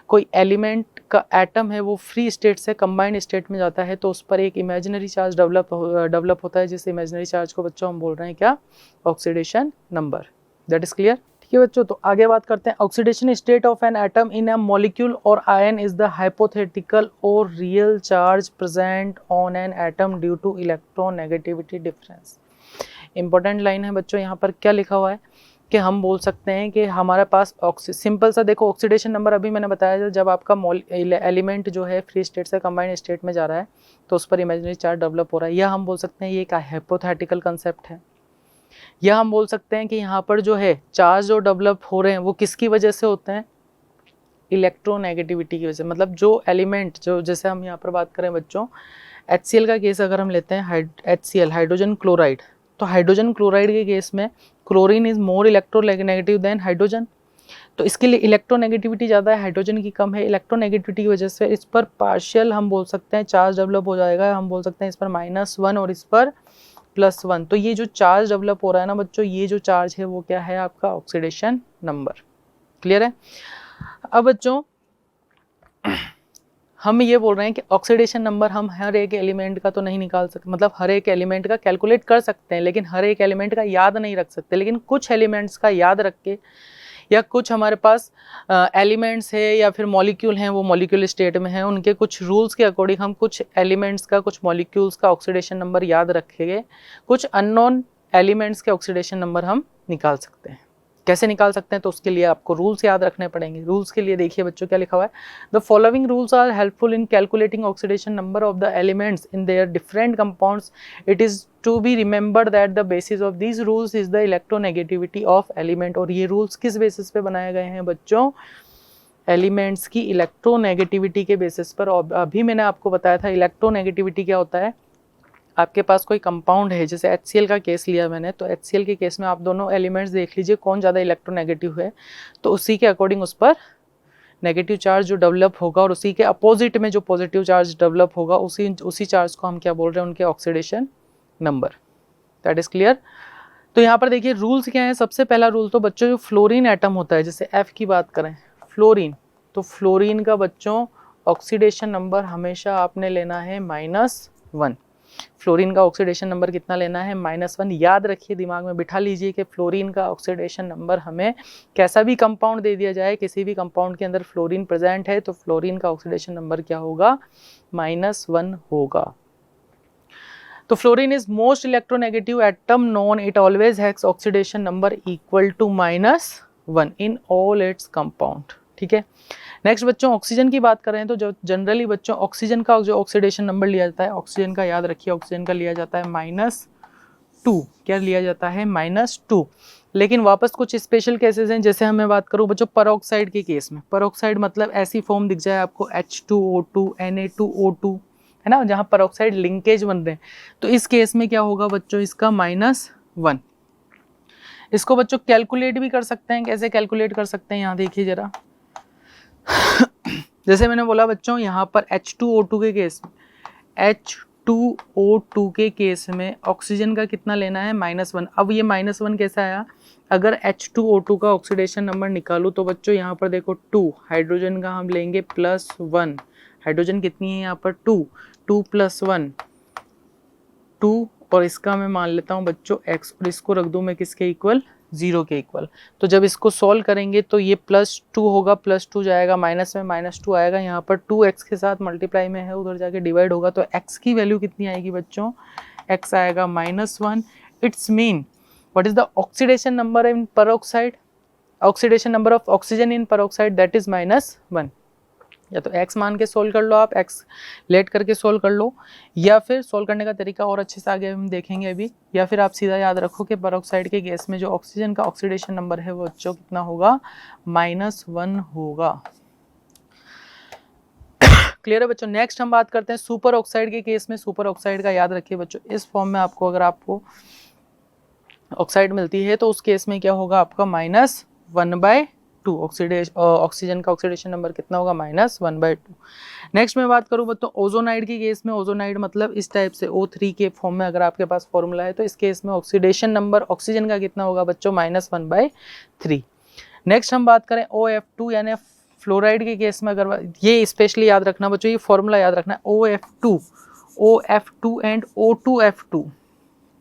Speaker 1: कोई एलिमेंट का एटम है वो फ्री स्टेट से कंबाइंड स्टेट में जाता है, तो उस पर एक इमेजिनरी चार्ज डेवलप होता है, जिस इमेजिनरी चार्ज को बच्चों हम बोल रहे हैं क्या, oxidation number. That is clear, ठीक है बच्चों। तो आगे बात करते हैं, oxidation state of an atom in a molecule और आयन इज द हाइपोथेटिकल और real charge present on an atom due to electronegativity difference. Important line है बच्चों, यहाँ पर क्या लिखा हुआ है कि हम बोल सकते हैं कि हमारे पास सिंपल सा देखो, ऑक्सीडेशन नंबर अभी मैंने बताया जब आपका एलिमेंट जो है फ्री स्टेट से कंबाइंड स्टेट में जा रहा है तो उस पर इमेजिनरी चार्ज डेवलप हो रहा है, यह हम बोल सकते हैं ये एक हाइपोथेटिकल कंसेप्ट है। या हम बोल सकते हैं कि यहाँ पर जो है चार्ज जो डेवलप हो रहे हैं वो किसकी वजह से होते हैं, इलेक्ट्रोनेगेटिविटी की वजह से। मतलब जो एलिमेंट जो, जैसे हम यहाँ पर बात करें बच्चों HCl का केस अगर हम लेते हैं, HCl हाइड्रोजन क्लोराइड, तो हाइड्रोजन क्लोराइड के केस में chlorine is more electronegative than hydrogen, तो इसके लिए इलेक्ट्रोनेगेटिविटी ज़्यादा है, हाइड्रोजन की कम है। इलेक्ट्रोनेगेटिविटी की वजह से इस पर पार्शियल हम बोल सकते हैं चार्ज डेवलप हो जाएगा, हम बोल सकते हैं इस पर -1 और इस पर +1। तो ये जो चार्ज डेवलप हो रहा है ना बच्चों, ये जो चार्ज है वो क्या है आपका ऑक्सीडेशन नंबर। क्लियर है। अब बच्चों हम ये बोल रहे हैं कि ऑक्सीडेशन नंबर हम हर एक एलिमेंट का तो नहीं निकाल सकते, मतलब हर एक एलिमेंट का कैलकुलेट कर सकते हैं लेकिन हर एक एलिमेंट का याद नहीं रख सकते, लेकिन कुछ एलिमेंट्स का याद रख के, या कुछ हमारे पास एलिमेंट्स है या फिर मॉलिक्यूल हैं वो मॉलिक्यूल स्टेट में हैं, उनके कुछ रूल्स के अकॉर्डिंग हम कुछ एलिमेंट्स का, कुछ मॉलिक्यूल्स का ऑक्सीडेशन नंबर याद रखेंगे, कुछ अननोन एलिमेंट्स के ऑक्सीडेशन नंबर हम निकाल सकते हैं। कैसे निकाल सकते हैं, तो उसके लिए आपको रूल्स याद रखने पड़ेंगे। रूल्स के लिए देखिए बच्चों क्या लिखा हुआ है, the following rules are helpful in calculating oxidation number of the elements in their different compounds. It is to be remembered that the basis of these rules is the electronegativity of element. और ये rules किस basis पे बनाए गए हैं बच्चों, elements की electronegativity के बेसिस पर। अभी मैंने आपको बताया था इलेक्ट्रोनेगेटिविटी क्या होता है। आपके पास कोई कंपाउंड है, जैसे HCl का केस लिया मैंने, तो HCl के केस में आप दोनों एलिमेंट्स देख लीजिए कौन ज़्यादा इलेक्ट्रोनेगेटिव है, तो उसी के अकॉर्डिंग उस पर नेगेटिव चार्ज जो डेवलप होगा, और उसी के अपोजिट में जो पॉजिटिव चार्ज डेवलप होगा, उसी चार्ज को हम क्या बोल रहे हैं, उनके oxidation number. That is clear. तो यहाँ पर देखिए रूल्स क्या है। सबसे पहला रूल तो बच्चों जो फ्लोरीन एटम होता है, जैसे F की बात करें फ्लोरीन, तो फ्लोरीन का बच्चों ऑक्सीडेशन नंबर हमेशा आपने लेना है -1। फ्लोरीन का ऑक्सीडेशन नंबर कितना लेना है, -1। याद रखिए, दिमाग में बिठा लीजिए कि फ्लोरीन का ऑक्सीडेशन नंबर हमें कैसा भी कंपाउंड दे दिया जाए, किसी भी कंपाउंड के अंदर फ्लोरीन प्रेजेंट है तो फ्लोरीन का ऑक्सीडेशन नंबर क्या होगा, -1 होगा। तो fluorine is most electronegative atom known, it always has oxidation number equal to -1 in all its compound. ठीक है। नेक्स्ट बच्चों ऑक्सीजन की बात करें तो जो जनरली बच्चों ऑक्सीजन का जो ऑक्सीडेशन नंबर लिया जाता है, ऑक्सीजन का याद रखिए, ऑक्सीजन का लिया जाता है -2। क्या लिया जाता है, -2। लेकिन वापस कुछ स्पेशल केसेस हैं, जैसे मैं बात करूं बच्चों परऑक्साइड के केस में। परऑक्साइड मतलब ऐसी फॉर्म दिख जाए आपको H2O2 Na2O2, है ना, जहां परऑक्साइड लिंकेज बन रहे हैं, तो इस केस में क्या होगा बच्चों, इसका -1। इसको बच्चों कैलकुलेट भी कर सकते हैं। कैसे कैलकुलेट कर सकते हैं, यहाँ देखिए जरा। जैसे मैंने बोला बच्चों, यहाँ पर H2O2 के केस में, H2O2 के केस में ऑक्सीजन का कितना लेना है, -1। अब ये -1 कैसा आया, अगर H2O2 का ऑक्सीडेशन नंबर निकालूं तो बच्चों यहाँ पर देखो 2, हाइड्रोजन का हम लेंगे +1। हाइड्रोजन कितनी है यहाँ पर 2, 2 + 1 2, और इसका मैं मान लेता हूँ बच्चों x, और इसको रख दूँ मैं किसके इक्वल, 0 के इक्वल। तो जब इसको सॉल्व करेंगे तो ये +2 होगा, +2 जाएगा, माइनस में -2 आएगा, यहाँ पर 2x के साथ मल्टीप्लाई में है, उधर जाके डिवाइड होगा, तो x की वैल्यू कितनी आएगी बच्चों, x आएगा -1। It's mean what is the oxidation number in peroxide, oxidation number of oxygen in peroxide, that is -1। या तो x मान के सोल्व कर लो, आप x लेट करके सोल्व कर लो, या फिर सोल्व करने का तरीका और अच्छे से आगे हम देखेंगे अभी, या फिर आप सीधा याद रखो कि पेरोक्साइड के गैस में जो ऑक्सीजन का ऑक्सीडेशन नंबर है वो बच्चों कितना होगा, -1 होगा। क्लियर है बच्चों। नेक्स्ट हम बात करते हैं सुपर ऑक्साइड के केस में। सुपर ऑक्साइड का याद रखिए बच्चों, इस फॉर्म में आपको अगर आपको ऑक्साइड मिलती है तो उस केस में क्या होगा आपका -1/2। ऑक्सीजन का ऑक्सीडेशन नंबर कितना होगा, -1/2। नेक्स्ट मैं बात करूँ बच्चों ओजोनाइड के केस में। ओजोनाइड मतलब इस टाइप से O3 के फॉर्म में अगर आपके पास फॉर्मूला है, तो इस केस में ऑक्सीडेशन नंबर ऑक्सीजन का कितना होगा बच्चों, -1/3। नेक्स्ट हम बात करें OF2 यानी फ्लोराइड के केस में, अगर ये स्पेशली याद रखना बच्चों, ये फॉर्मूला याद रखना है, OF2 and O2F2,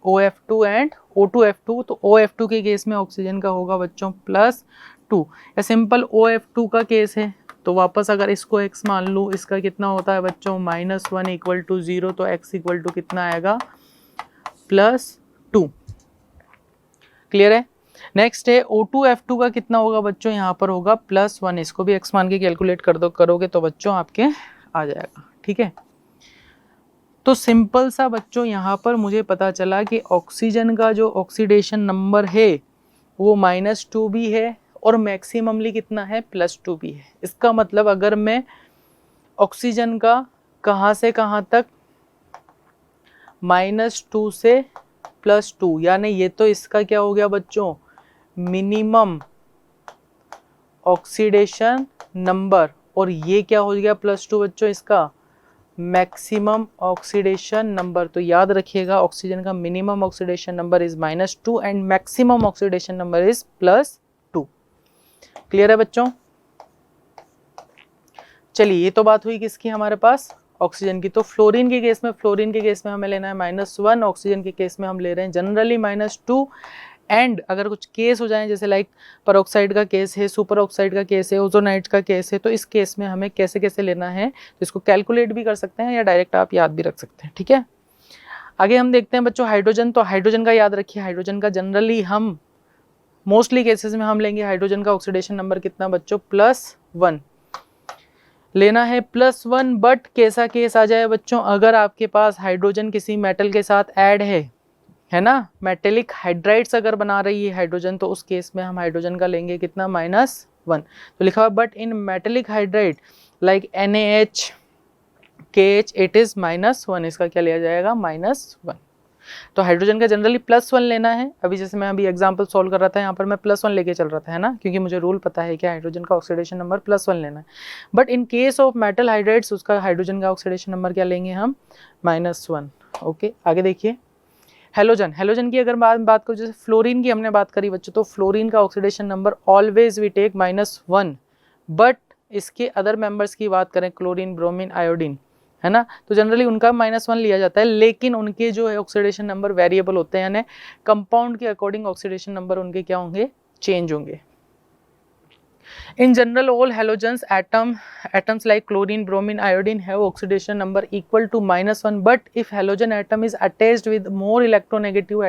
Speaker 1: OF2 and O2F2। तो OF2 के केस में ऑक्सीजन का होगा बच्चों +2। या सिंपल OF2 का केस है तो वापस अगर इसको x मान लूँ, इसका कितना होता है बच्चों, -1 = 0, तो x = कितना आएगा, +2। क्लियर है। नेक्स्ट है O2F2 का कितना होगा बच्चों, यहाँ पर होगा +1। इसको भी x मान के कैलकुलेट कर दो, करोगे तो बच्चों आपके आ जाएगा। ठीक है। तो सिंपल सा बच्चों यहाँ पर मुझे पता चला कि ऑक्सीजन का जो ऑक्सीडेशन नंबर है वो -2 भी है और मैक्सिममली कितना है, +2 भी है। इसका मतलब अगर मैं ऑक्सीजन का कहाँ से कहाँ तक, -2 से +2, यानी ये तो इसका क्या हो गया बच्चों, मिनिमम ऑक्सीडेशन नंबर, और ये क्या हो गया +2 बच्चों, इसका मैक्सिमम ऑक्सीडेशन नंबर। तो याद रखिएगा ऑक्सीजन का minimum oxidation number is -2 and maximum oxidation number is +2। Clear है बच्चों। चलिए ये तो बात हुई किसकी, हमारे पास ऑक्सीजन की। तो फ्लोरीन के केस में हमें लेना है -1, ऑक्सीजन के केस में हम ले रहे हैं जनरली -2। एंड अगर कुछ केस हो जाए, जैसे लाइक पेरोक्साइड का केस है, सुपर ऑक्साइड का केस है, ओजोनाइड का केस है, तो इस केस में हमें कैसे कैसे लेना है, तो इसको कैलकुलेट भी कर सकते हैं या डायरेक्ट आप याद भी रख सकते हैं। ठीक है। आगे हम देखते हैं बच्चों हाइड्रोजन। तो हाइड्रोजन का याद रखिए, हाइड्रोजन का जनरली हम मोस्टली केसेस में हम लेंगे हाइड्रोजन का ऑक्सीडेशन नंबर कितना बच्चों, +1 लेना है, +1। बट कैसा केस आ जाए बच्चों, अगर आपके पास हाइड्रोजन किसी मेटल के साथ ऐड है ना, मेटेलिक हाइड्राइड्स अगर बना रही है हाइड्रोजन, तो उस केस में हम हाइड्रोजन का लेंगे कितना, -1। तो लिखा हुआ but in metallic hydride like NaH KH it is -1, इसका क्या लिया जाएगा, -1। तो हाइड्रोजन का जनरली +1 लेना है। अभी जैसे मैं अभी एग्जांपल सॉल्व कर रहा था, यहाँ पर मैं +1 लेके चल रहा था, है ना, क्योंकि मुझे रूल पता है कि हाइड्रोजन का ऑक्सीडेशन नंबर +1 लेना है। But in case of metal hydrides उसका हाइड्रोजन का ऑक्सीडेशन नंबर क्या लेंगे हम, -1। ओके, आगे देखिए हेलोजन। हेलोजन की अगर बात करूँ, जैसे फ्लोरीन की हमने बात करी बच्चों, तो फ्लोरीन का oxidation number always we take -1। But इसके अदर मेंबर्स की बात करें, क्लोरीन, ब्रोमीन, आयोडीन, है ना, तो जनरली उनका -1 लिया जाता है, लेकिन उनके जो है ऑक्सीडेशन नंबर वेरिएबल होते हैं, यानी कंपाउंड के अकॉर्डिंग ऑक्सीडेशन नंबर उनके क्या होंगे, चेंज होंगे। In general, all halogens atoms like chlorine, bromine, iodine have oxidation number equal to -1. But if halogen atom is attached with more electronegative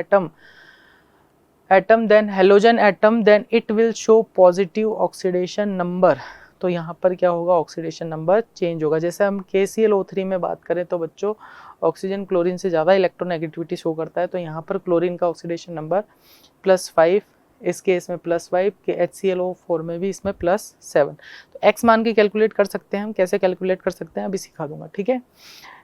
Speaker 1: atom than halogen atom, then it will show positive oxidation number. तो यहाँ पर क्या होगा, oxidation number change होगा। जैसे हम KClO3 में बात करें तो बच्चों ऑक्सीजन क्लोरीन से ज़्यादा इलेक्ट्रोनेगेटिविटी शो करता है, तो यहाँ पर क्लोरीन का ऑक्सीडेशन नंबर +5, इस केस में +5 के HClO4 में भी इसमें +7। तो x मान के कैलकुलेट कर सकते हैं हम, कैसे कैलकुलेट कर सकते हैं अभी सिखा दूंगा, ठीक है।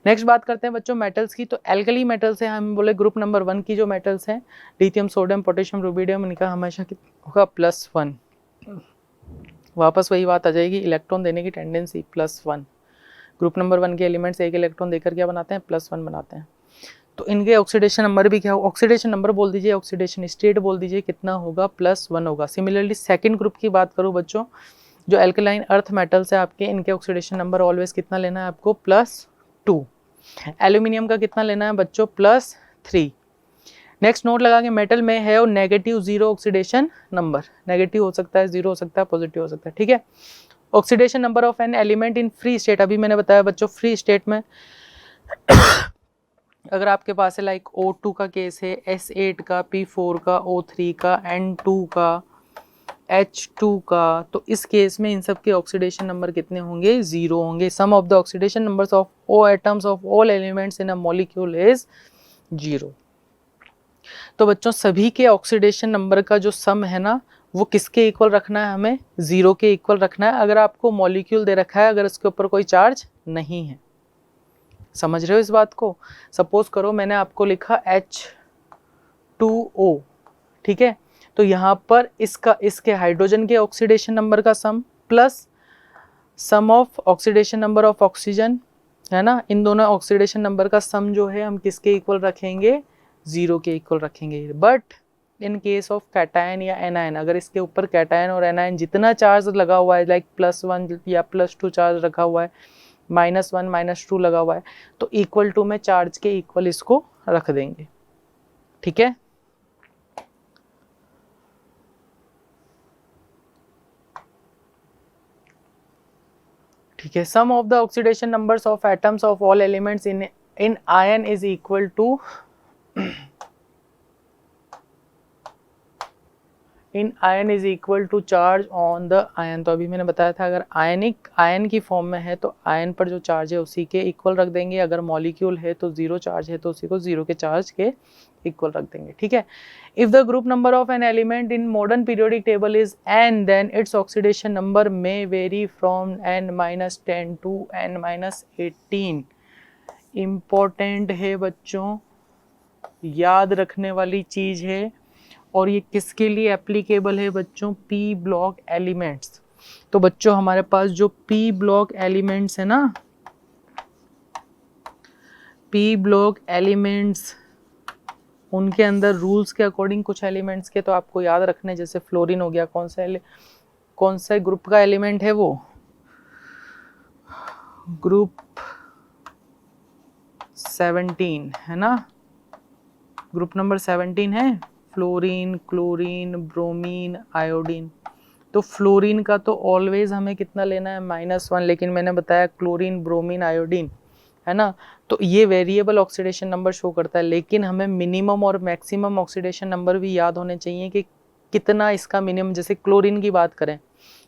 Speaker 1: नेक्स्ट बात करते हैं बच्चों मेटल्स की। तो एल्कली मेटल्स है, हम बोले ग्रुप नंबर 1 की जो मेटल्स हैं, लिथियम, सोडियम, पोटेशियम, रुबिडियम, इनका हमेशा होगा +1। वापस वही बात आ जाएगी, इलेक्ट्रॉन देने की टेंडेंसी +1। ग्रुप नंबर 1 के एलिमेंट्स एक इलेक्ट्रॉन देकर क्या बनाते हैं, +1 बनाते हैं। तो इनके ऑक्सीडेशन नंबर भी क्या होगा, ऑक्सीडेशन नंबर बोल दीजिए, ऑक्सीडेशन स्टेट बोल दीजिए, कितना होगा, +1 होगा। सिमिलरली सेकंड ग्रुप की बात करूँ बच्चों, जो एल्कलाइन अर्थ मेटल्स है आपके, इनके ऑक्सीडेशन नंबर ऑलवेज कितना लेना है आपको, +2। एल्यूमिनियम का कितना लेना है बच्चों, +3। नेक्स्ट नोट लगा के मेटल में है और -0 ऑक्सीडेशन नंबर, नेगेटिव हो सकता है, 0 हो सकता है, पॉजिटिव हो सकता है, ठीक है। Oxidation number of an element in free state, अभी मैंने बताया बच्चों फ्री स्टेट में अगर आपके पास है लाइक O2 का केस है, S8 का, P4 का, O3 का, N2 का, H2 का, तो इस केस में इन सब के ऑक्सीडेशन नंबर कितने होंगे, 0 होंगे। Sum of the oxidation numbers of O atoms of all elements in a molecule is 0। तो बच्चों सभी के ऑक्सीडेशन नंबर का जो सम है ना, वो किसके इक्वल रखना है, हमें 0 के इक्वल रखना है। अगर आपको मॉलिक्यूल दे रखा है, अगर इसके ऊपर कोई चार्ज नहीं है, समझ रहे हो इस बात को। सपोज करो मैंने आपको लिखा H2O, ठीक है, तो यहाँ पर इसके हाइड्रोजन के ऑक्सीडेशन नंबर का sum plus sum of oxidation number of oxygen, है ना, इन दोनों ऑक्सीडेशन नंबर का सम जो है हम किसके इक्वल रखेंगे, 0 के इक्वल रखेंगे। But in case of cation या एनायन, अगर इसके ऊपर कैटायन और एनायन जितना चार्ज लगा हुआ है, लाइक +1 या +2 चार्ज रखा हुआ है, -1 -2 लगा हुआ है, तो इक्वल टू में चार्ज के इक्वल इसको रख देंगे, ठीक है। ठीक है, sum of the oxidation numbers of atoms of all elements in ion is equal to in ion is equal to charge on the ion. तो अभी मैंने बताया था अगर आयन की फॉर्म में है तो आयन पर जो चार्ज है उसी के इक्वल रख देंगे, अगर मॉलिक्यूल है तो 0 चार्ज है तो उसी को 0 के चार्ज के इक्वल रख देंगे, ठीक है। If the group number of an element in modern periodic table is n, then its oxidation number may vary from n-10 to n-18। Important है बच्चों, याद रखने वाली चीज है, और ये किसके लिए एप्लीकेबल है बच्चों, पी ब्लॉक एलिमेंट्स। तो बच्चों हमारे पास जो पी ब्लॉक एलिमेंट्स है ना, पी ब्लॉक एलिमेंट्स, उनके अंदर रूल्स के अकॉर्डिंग कुछ एलिमेंट्स के तो आपको याद रखने, जैसे फ्लोरीन हो गया, कौन सा ग्रुप का एलिमेंट है वो, ग्रुप 17 है ना, ग्रुप नंबर 17 है, फ्लोरीन, क्लोरीन, ब्रोमीन, आयोडीन। तो फ्लोरीन का तो ऑलवेज हमें कितना लेना है, -1, लेकिन मैंने बताया क्लोरीन, ब्रोमीन, आयोडीन, है ना, तो ये वेरिएबल ऑक्सीडेशन नंबर शो करता है, लेकिन हमें मिनिमम और मैक्सिमम ऑक्सीडेशन नंबर भी याद होने चाहिए कि कितना इसका मिनिमम, जैसे क्लोरीन की बात करें,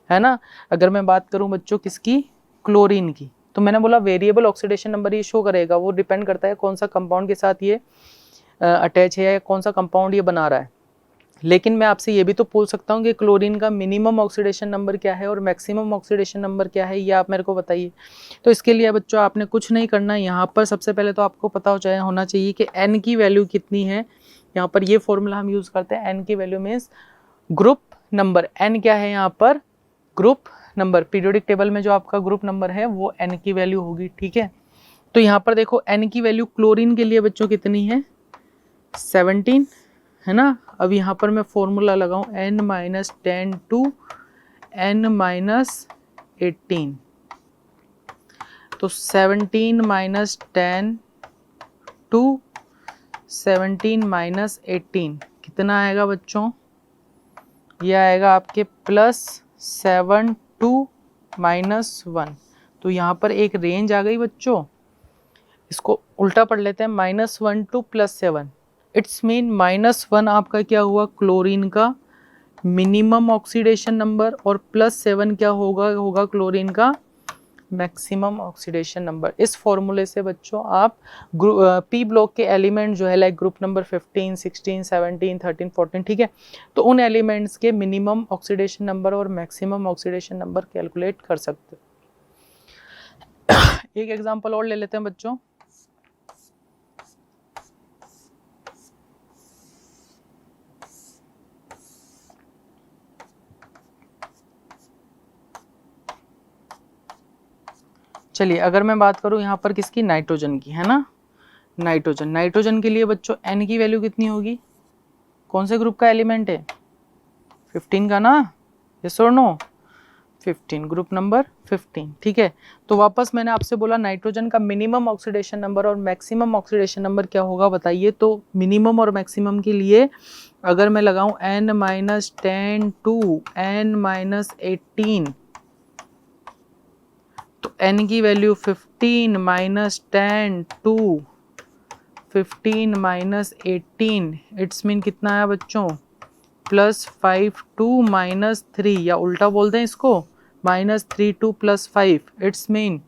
Speaker 1: है ना, अगर मैं बात करूं बच्चों किसकी, क्लोरीन की, तो मैंने बोला वेरिएबल ऑक्सीडेशन नंबर ये शो करेगा, वो डिपेंड करता है कौन सा कंपाउंड के साथ ये अटैच है या कौन सा कंपाउंड ये बना रहा है। लेकिन मैं आपसे ये भी तो पूछ सकता हूँ कि क्लोरीन का मिनिमम ऑक्सीडेशन नंबर क्या है और मैक्सिमम ऑक्सीडेशन नंबर क्या है, ये आप मेरे को बताइए। तो इसके लिए बच्चों आपने कुछ नहीं करना है, यहाँ पर सबसे पहले तो आपको पता होना चाहिए कि n की वैल्यू कितनी है। यहाँ पर ये फॉर्मूला हम यूज़ करते हैं, n की value means group number. n क्या है यहाँ पर, ग्रुप नंबर। पीरियोडिक टेबल में जो आपका ग्रुप नंबर है वो n की वैल्यू होगी, ठीक है। तो यहाँ पर देखो n की वैल्यू क्लोरीन के लिए बच्चों कितनी है, 17, है ना। अब यहाँ पर मैं फॉर्मूला लगाऊं n minus 10 to n minus 18, तो 17 माइनस 10 टू 17 माइनस 18 कितना आएगा बच्चों, ये आएगा आपके +7 टू -1। तो यहाँ पर एक रेंज आ गई बच्चों, इसको उल्टा पढ़ लेते हैं, -1 टू +7। इट्स मीन -1 आपका क्या हुआ, क्लोरीन का मिनिमम ऑक्सीडेशन नंबर, और +7 क्या होगा क्लोरीन का मैक्सिमम ऑक्सीडेशन नंबर। इस फॉर्मूले से बच्चों आप पी ब्लॉक के एलिमेंट जो है लाइक ग्रुप नंबर 15, 16, 17, 13, 14, ठीक है, तो उन एलिमेंट्स के मिनिमम ऑक्सीडेशन नंबर और मैक्सिमम ऑक्सीडेशन नंबर कैलकुलेट कर सकते हो। एक एग्जांपल और ले लेते हैं बच्चों। चलिए अगर मैं बात करूं यहाँ पर किसकी, नाइट्रोजन की, है ना। नाइट्रोजन के लिए बच्चों n की वैल्यू कितनी होगी, कौन से ग्रुप का एलिमेंट है, 15 का ना, यस और नो, 15, ग्रुप नंबर 15, ठीक है। तो वापस मैंने आपसे बोला नाइट्रोजन का मिनिमम ऑक्सीडेशन नंबर और मैक्सिमम ऑक्सीडेशन नंबर क्या होगा बताइए। तो मिनिमम और मैक्सिमम के लिए अगर मैं लगाऊं n minus 10 to n minus 18, तो n की value 15 minus 10 to 15 minus 18, it's mean कितना आया बच्चों, +5 टू -3, या उल्टा बोलते हैं इसको, -3 to +5, it's mean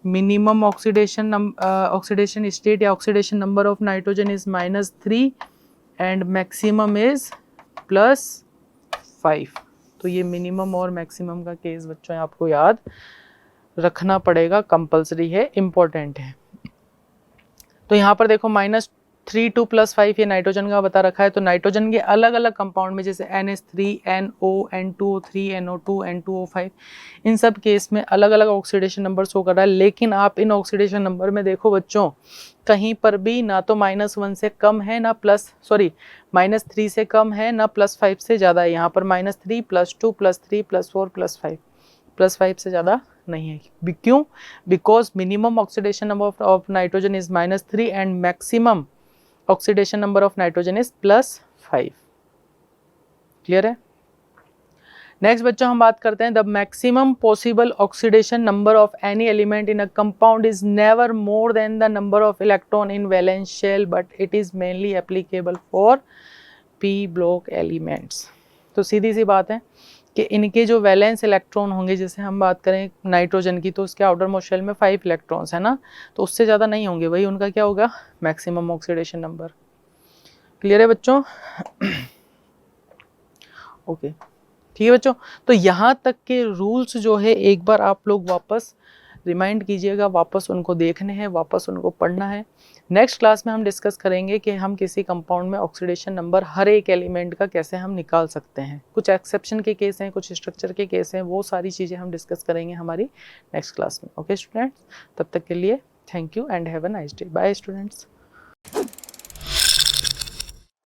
Speaker 1: minimum oxidation state या oxidation number of nitrogen is -3 and maximum is +5। तो ये मिनिमम और मैक्सिमम का केस बच्चों आपको याद रखना पड़ेगा, कंपलसरी है, इंपॉर्टेंट है। तो यहाँ पर देखो -3 टू +5 ये नाइट्रोजन का बता रखा है। तो नाइट्रोजन के अलग अलग कंपाउंड में जैसे NH3, NO, N2O3, NO2, N2O5, इन सब केस में अलग अलग ऑक्सीडेशन नंबर शो कर रहा है। लेकिन आप इन ऑक्सीडेशन नंबर में देखो बच्चों, कहीं पर भी ना तो -1 से कम है ना -3 से कम है ना +5 से ज़्यादा है। यहाँ पर -3, +2, +3, +4, +5, +5 से ज़्यादा नहीं है। क्यों, because minimum oxidation number of nitrogen is -3 and maximum oxidation number of nitrogen is +5। Clear है। नेक्स्ट बच्चों हम बात करते हैं the maximum possible oxidation number of any element in a compound is never more than the number of electron in valence shell but it is mainly applicable for p block elements. तो सीधी सी बात है कि इनके जो valence electron होंगे, जैसे हम बात करें नाइट्रोजन की, तो उसके आउटर मोस्ट शेल में 5 इलेक्ट्रॉन्स है ना, तो उससे ज़्यादा नहीं होंगे, वही उनका क्या होगा, मैक्सिमम ऑक्सीडेशन नंबर। क्लियर है बच्चों। ओके ठीक है बच्चों। तो यहाँ तक के रूल्स जो है एक बार आप लोग वापस रिमाइंड कीजिएगा, वापस उनको देखने हैं, वापस उनको पढ़ना है। नेक्स्ट क्लास में हम डिस्कस करेंगे कि हम किसी कंपाउंड में ऑक्सीडेशन नंबर हर एक एलिमेंट का कैसे हम निकाल सकते हैं। कुछ एक्सेप्शन के केस हैं, कुछ स्ट्रक्चर के केस हैं, वो सारी चीज़ें हम डिस्कस करेंगे हमारी नेक्स्ट क्लास में। ओके स्टूडेंट्स, तब तक के लिए thank you and have a nice day. Bye students.